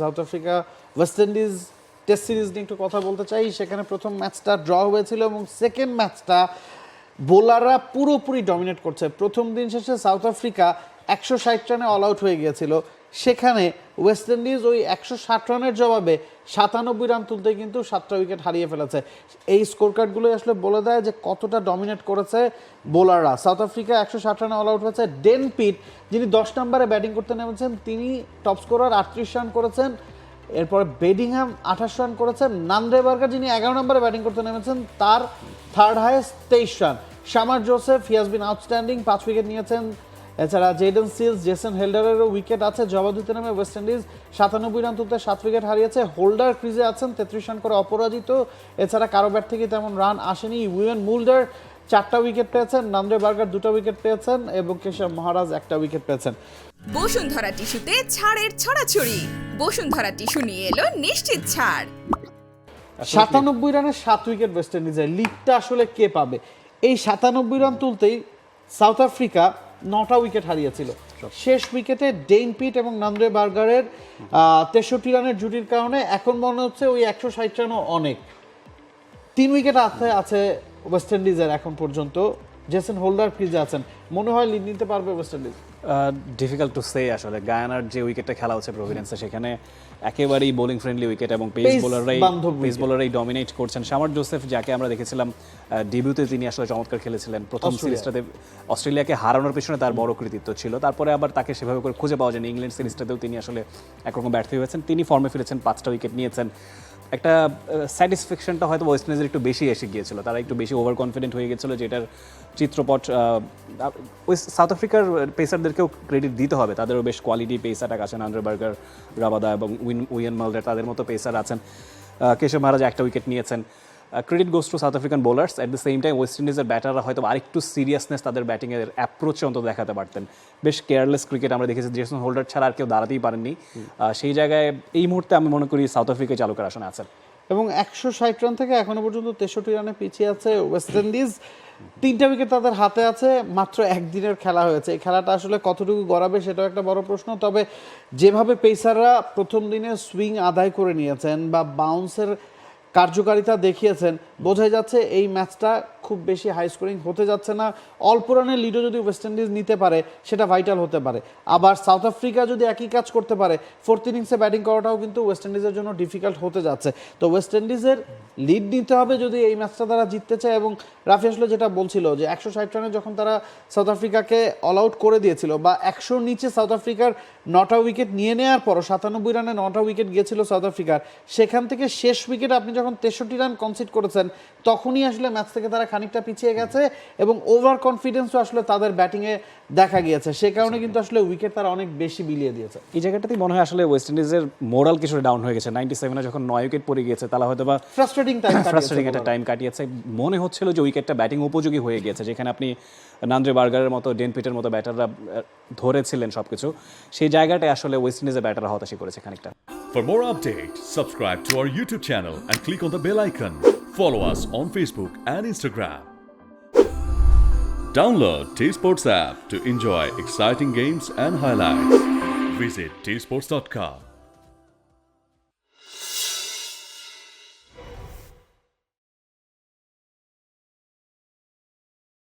South Africa West Indies test series নিয়ে একটু কথা বলতে চাই। সেখানে প্রথম ম্যাচটা ড্র হয়েছিল এবং সেকেন্ড ম্যাচটা বোলাররা পুরোপুরি ডমিনেট করছে। প্রথম দিন শেষে সাউথ আফ্রিকা 160 রানে অল আউট হয়ে গিয়েছিল, সেখানে ওয়েস্ট ইন্ডিজ ওই 160 রানের জবাবে 97 রান তুলতে কিন্তু 7টা উইকেট হারিয়ে ফেলেছে। এই স্কোর কার্ডগুলোই আসলে বলে দেয় যে কতটা ডমিনেট করেছে বোলাররা। সাউথ আফ্রিকা 160 রানে অল আউট হয়েছে। ডেন পিট, যিনি 10 নম্বরে ব্যাটিং করতে নেমেছেন, তিনি টপ স্কোরার 38 রান করেছেন। এরপর বেডিংহাম 28 রান করেছেন। নান্দ্রে বার্গার, যিনি 11 নম্বরে ব্যাটিং করতে নেমেছেন, তার third highest 23 run. Shamar Joseph, he has been outstanding, 5 wicket নিয়েছেন। এছাড়া জেডেন সিলস, জেসন হেল্ডারেরও উইকেট আছে। জবাব দিতে নেমে ওয়েস্ট ইন্ডিজ 97 রান তুলতে 7 উইকেট হারিয়েছে। হোল্ডার ক্রিজে আছেন, 33 রান করে অপরাজিত। এছাড়া কারো ব্যাট থেকে তেমন রান আসেনি। উইয়েন মুল্ডার 4টা উইকেট পেয়েছেন, নান্দ্রে বার্গার 2টা উইকেট পেয়েছেন এবং কেশব মহারাজ 1টা উইকেট পেয়েছেন। বসুন্ধরা টিস্যুতে ছাড়ের ছড়াছড়ি। বসুন্ধরা টিস্যু নিয়ে এলো নিশ্চিত ছাড়। 97 রানে 7 উইকেট ওয়েস্ট ইন্ডিজের। লিডটা আসলে কে পাবে? এই 97 রান তুলতেই সাউথ আফ্রিকা 9টা উইকেট হারিয়েছিল। শেষ উইকেটে ডেইন পিট এবং নান্দ্রে বার্গারের 63 রানের জুটির কারণে এখন মনে হচ্ছে ওই 160 রানও অনেক। 3 উইকেট আছে ওয়েস্ট ইন্ডিজের এখন পর্যন্ত। জেসন হোল্ডার ক্রিজে আছেন, মনে হয় লিড নিতে পারবে West Indies. Difficult to say. আসলে গায়ানার যে উইকেটটা খেলা হচ্ছে প্রভিডেন্সে, সেখানে একেবারেই বোলিং ফ্রেন্ডলি উইকেট এবং পেস বোলাররাই ডমিনেট করছেন। শামার জোসেফ, যাকে আমরা দেখেছিলাম ডেবিউতে, তিনি আসলে চমৎকার খেলেছিলেন। প্রথম সিরিজটাতে অস্ট্রেলিয়াকে হারানোর পেছনে তার বড় কৃতিত্ব ছিল। তারপরে আবার তাকে সেভাবে করে খুঁজে পাওয়া যায়নি। ইংল্যান্ড সিরিজটাতেও তিনি আসলে একরকম ব্যর্থ হয়েছেন। তিনি ফর্মে ফিরেছেন, 5টা উইকেট নিয়েছেন। একটা স্যাটিসফ্যাকশনটা হয়তো ওয়েস্ট ইন্ডিজের একটু বেশি এসে গিয়েছিল, তারা একটু বেশি ওভার কনফিডেন্ট হয়ে গেছিলো, যেটার চিত্রপট ওই সাউথ আফ্রিকার পেসারদেরকেও ক্রেডিট দিতে হবে। তাদেরও বেশ কোয়ালিটি পেসার আছেন, নান্দ্রে বার্গার, রাবাদা এবং উইয়েন মাল্ডার, তাদের মতো পেসার আছেন। কেশব মহারাজ 1টা উইকেট নিয়েছেন। Credit goes to south African bowlers. At the same time waste ইন্ডিজের ব্যাটাররা হয়তো আরেকটু সিরিয়াসনেস তাদের ব্যাটিংয়ের অ্যাপ্রোচে অন্তত দেখাতে পারতেন। বেশ কেয়ারলেস ক্রিকেট আমরা দেখেছি, জেসন হোল্ডার ছাড়া আর কেউ দাঁড়াতেই পারেননি। সেই জায়গায় এই মুহূর্তে আমি মনে করি সাউথ আফ্রিকায় চালকের আসনে আছেন এবং 160 রান থেকে এখনো পর্যন্ত 63 রানে পিছিয়ে আছে ওয়েস্ট ইন্ডিজ। 3টা উইকেট তাদের হাতে আছে, মাত্র একদিনের খেলা হয়েছে। এই খেলাটা আসলে কতটুকু গড়াবে সেটাও একটা বড় প্রশ্ন। তবে যেভাবে পেসাররা প্রথম দিনে সুইং আদায় করে নিয়েছেন বা বাউন্সের কার্যকারিতা দেখিয়েছেন, বোঝাই যাচ্ছে এই ম্যাচটা খুব বেশি হাই স্কোরিং হতে যাচ্ছে না। অল্প রানের লিডও যদি ওয়েস্ট ইন্ডিজ নিতে পারে, সেটা ভাইটাল হতে পারে। আবার সাউথ আফ্রিকা যদি একই কাজ করতে পারে, 4th ইনিংসে ব্যাটিং করাটাও কিন্তু ওয়েস্ট ইন্ডিজের জন্য ডিফিকাল্ট হতে যাচ্ছে। তো ওয়েস্ট ইন্ডিজের লিড নিতে হবে যদি এই ম্যাচটা তারা জিততে চায়। এবং রাফি আসলে যেটা বলছিল যে 160 রানে যখন তারা সাউথ আফ্রিকাকে অল আউট করে দিয়েছিল, বা 100-র নিচে সাউথ আফ্রিকার 9টা উইকেট নিয়ে নেওয়ার পরও 97 রানে 9টা উইকেট গিয়েছিল সাউথ আফ্রিকার, সেখান থেকে শেষ উইকেট আপনি যখন 63 রান কনসিড করেছেন, তখনই আসলে ম্যাচ থেকে তারা খানিকটা পিছিয়ে গেছে এবং ওভার কনফিডেন্সও আসলে তাদের ব্যাটিংয়ে দেখা গিয়েছে। সে কারণে কিন্তু আসলে উইকেট তারা অনেক বেশি বিলিয়ে দিয়েছে। এই জায়গাটাতেই মনে হয় আসলে ওয়েস্ট ইন্ডিজের মোরাল কিছুটা ডাউন হয়ে গেছে। 97-এ যখন 9 উইকেট পড়ে গিয়েছে, তারা হয়তো বা ফ্রাস্ট্রেটিং একটা টাইম কাটিয়েছে। মনে হচ্ছিল যে উইকেটটা ব্যাটিং উপযোগী হয়ে গিয়েছে, যেখানে আপনি নান্দ্রে বার্গারের মতো, ডেন পিটের মতো ব্যাটাররা ধরেছিলেন সবকিছু। সেই জায়গাটায় আসলে ওয়েস্ট ইন্ডিজের ব্যাটাররা হতাশি করেছে খানিকটা। For more updates, subscribe to our YouTube channel and click on the bell icon. Follow us on Facebook and Instagram. Download T-Sports app to enjoy exciting games and highlights. Visit tsports.com.